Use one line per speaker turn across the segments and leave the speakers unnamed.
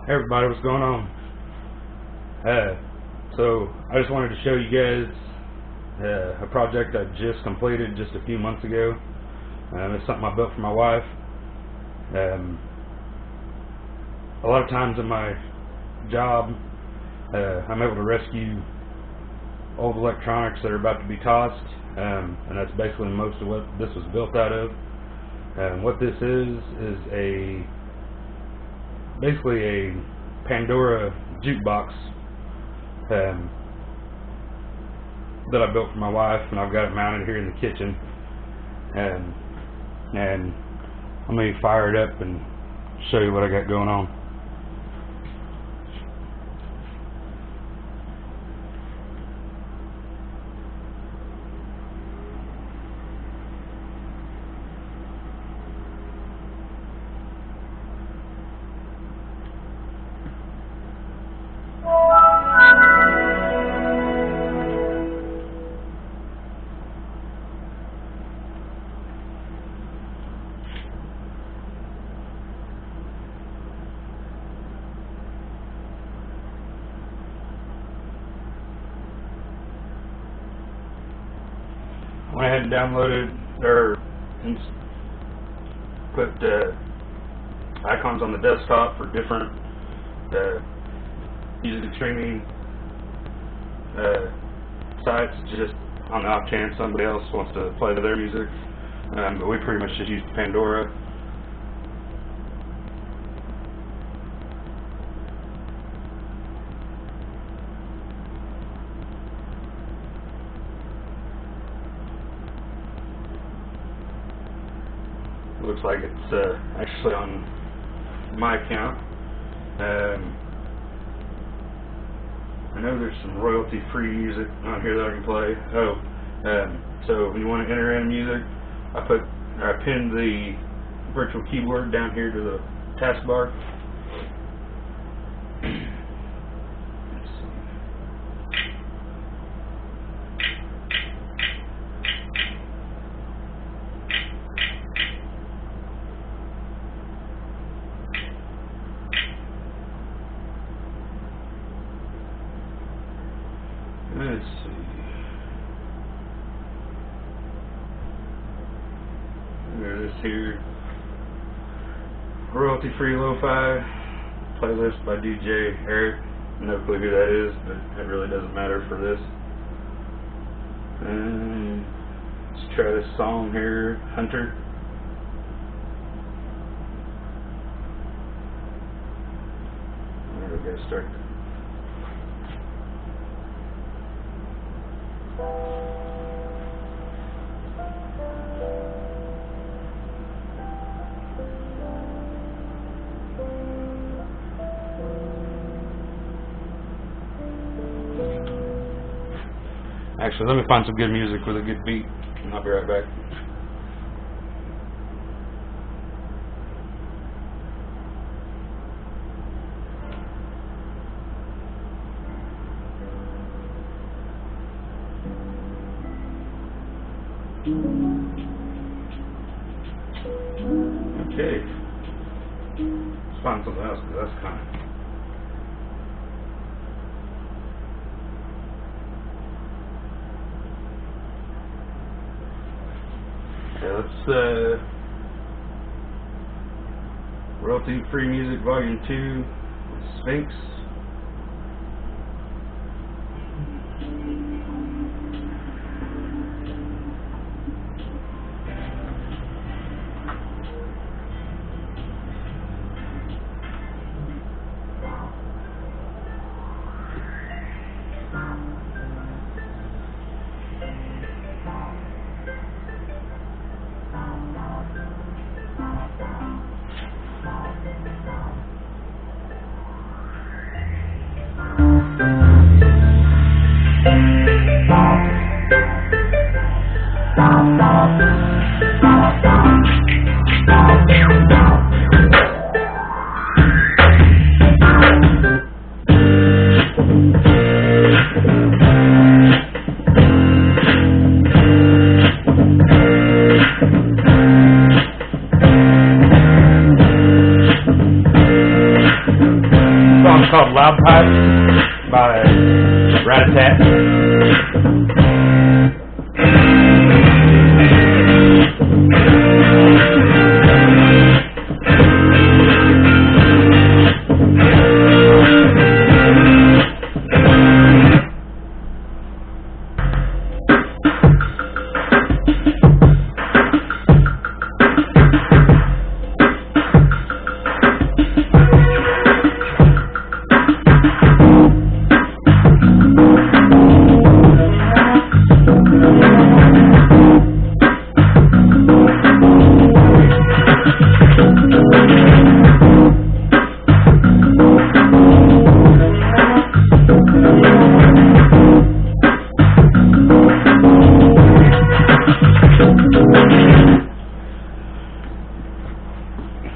Hey everybody, what's going on? So I just wanted to show you guys a project I just completed just a few months ago. It's something I built for my wife. A lot of times in my job, I'm able to rescue old electronics that are about to be tossed, and that's basically most of what this was built out of. What this is basically a Pandora Jukebox that I built for my wife, and I've got it mounted here in the kitchen. And let me fire it up and show you what I got going on. I went ahead and downloaded or put icons on the desktop for different music streaming sites, just on the off chance somebody else wants to play their music. But we pretty much just used Pandora. Looks like it's actually on my account. I know there's some royalty-free music on here that I can play. So when you want to enter in music, I pinned the virtual keyboard down here to the taskbar. Let's see. There's this here. Royalty-free lo-fi playlist by DJ Eric. No clue who that is, but it really doesn't matter for this. Let's try this song here, Hunter. There we go, start. Actually, let me find some good music with a good beat, and I'll be right back. Okay, let's find something else, because that's kind of... Okay, let's royalty-free music volume 2, Sphinx. Loud Pipe by Rat-a-Tat.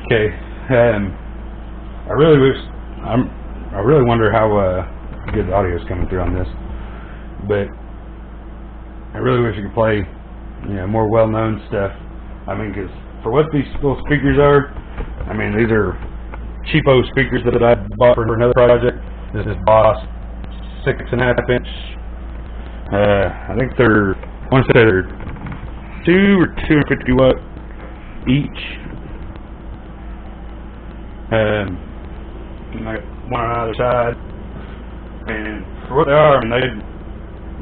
Okay, I really wonder how good the audio is coming through on this, but I really wish you could play, more well-known stuff. I mean, because for what these little speakers are, I mean, these are cheapo speakers that I bought for another project. This is Boss 6.5 inch. I think they're, I want to say they're 2 or 250 watt each. And I got one on either side, and for what they are, I mean, they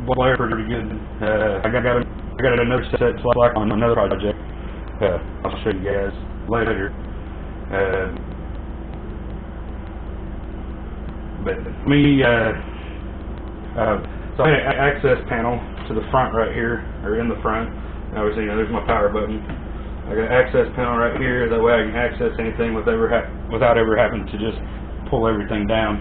blare pretty good. I got another set slack on another project. I'll show you guys later. But me, so I had an access panel to the front right here, or in the front. Obviously, there's my power button. I got an access panel right here, that way I can access anything without ever having to just pull everything down.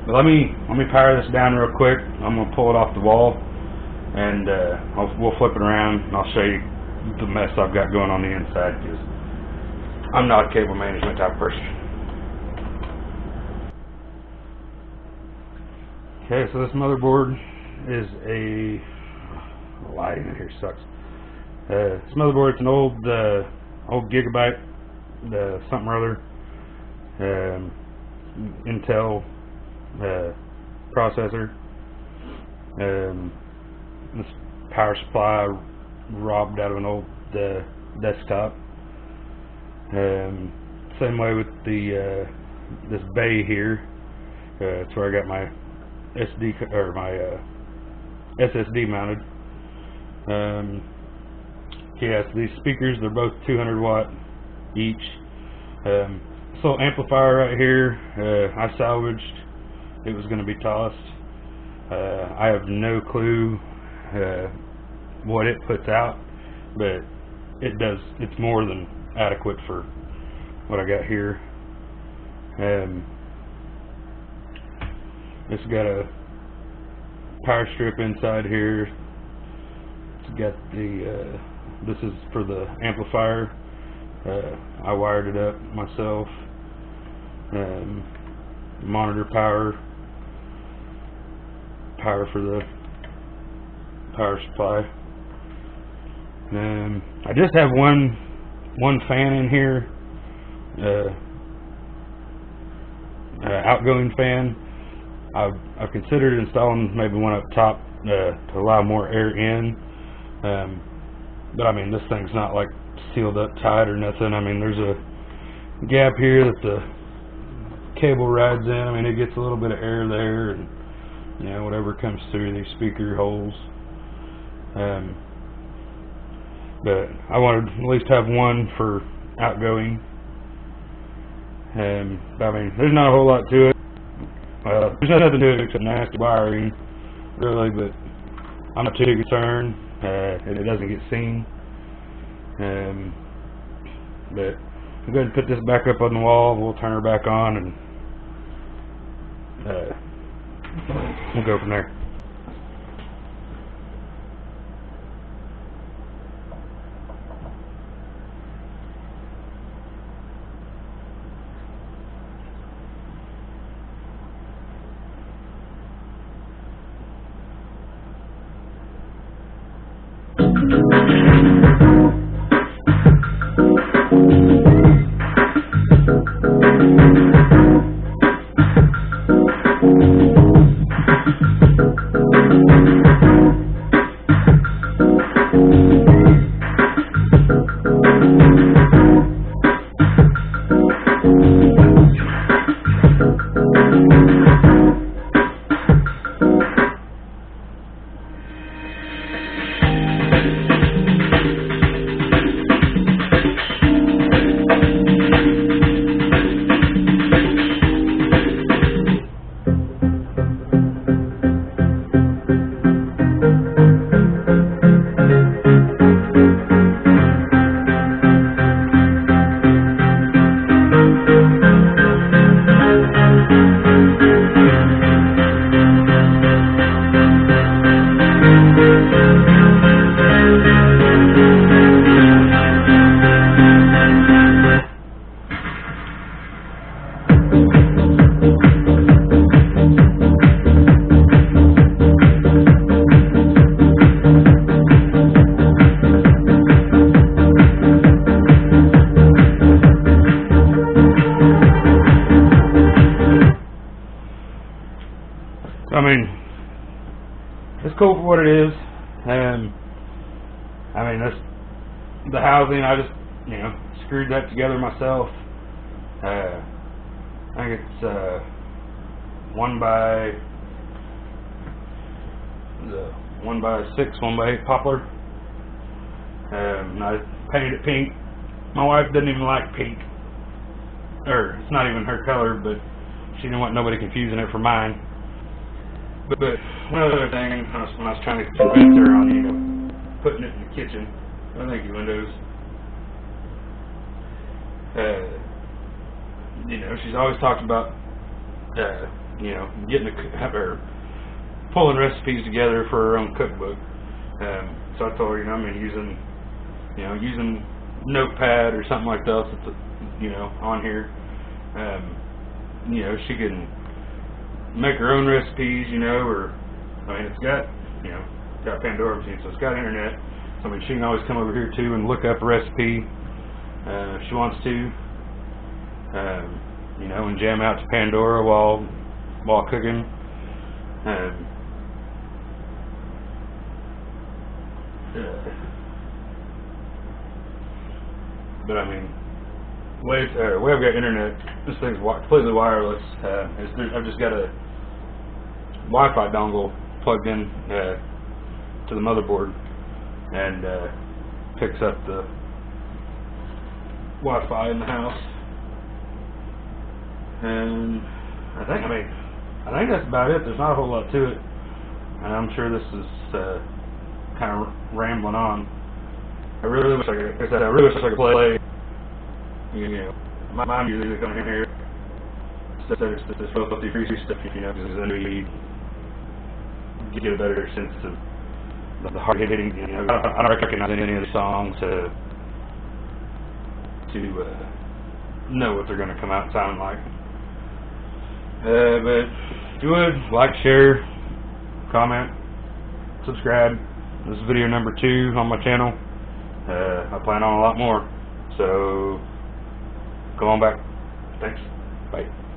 But let me power this down real quick. I'm gonna pull it off the wall, and we'll flip it around, and I'll show you the mess I've got going on the inside, because I'm not a cable management type person. Okay, so this motherboard is a lighting in here sucks. This motherboard, it's an old Gigabyte, something or other, Intel processor. This power supply robbed out of an old desktop. Same way with the this bay here. It's where I got my SSD mounted. Yeah, so these speakers, they're both 200 watt each. This little amplifier right here, I salvaged. It was going to be tossed. I have no clue what it puts out, but it's more than adequate for what I got here. It's got a power strip inside here. It's got the this is for the amplifier. I wired it up myself. Monitor power for the power supply. I just have one fan in here, outgoing fan. I've considered installing maybe one up top to allow more air in, but I mean, this thing's not like sealed up tight or nothing. I mean, there's a gap here that the cable rides in. I mean, it gets a little bit of air there, and whatever comes through these speaker holes. But I wanted to at least have one for outgoing. But I mean, there's not a whole lot to it. There's nothing to it except nasty wiring, really, but I'm not too concerned, and it doesn't get seen. But I'm going to put this back up on the wall. We'll turn her back on, and we'll go from there. cool for what it is. I mean, that's the housing. I just, screwed that together myself. I think it's 1x6, 1x8 poplar. And I painted it pink. My wife doesn't even like pink, or it's not even her color, but she didn't want nobody confusing it for mine. But one other thing, when I was trying to convince her on, putting it in the kitchen, thank you, Windows. She's always talked about, getting or pulling recipes together for her own cookbook. So I told her, using Notepad or something like that, on here. She can make her own recipes, or, it's got, got Pandora machine, so it's got internet. So, she can always come over here too and look up a recipe if she wants to, and jam out to Pandora while cooking. But the way I've got internet, this thing's completely wireless. I've just got a Wi-Fi dongle plugged in to the motherboard, and picks up the Wi-Fi in the house. And I think that's about it. There's not a whole lot to it, and I'm sure this is kind of rambling on. I really wish I could play, my music on here instead of this filthy free stuff, because then we get a better sense of the hard hitting. I don't recognize any of the songs to know what they're going to come out sounding like. But if you would, like, share, comment, subscribe. This is video number 2 on my channel. I plan on a lot more, so come on back. Thanks. Bye.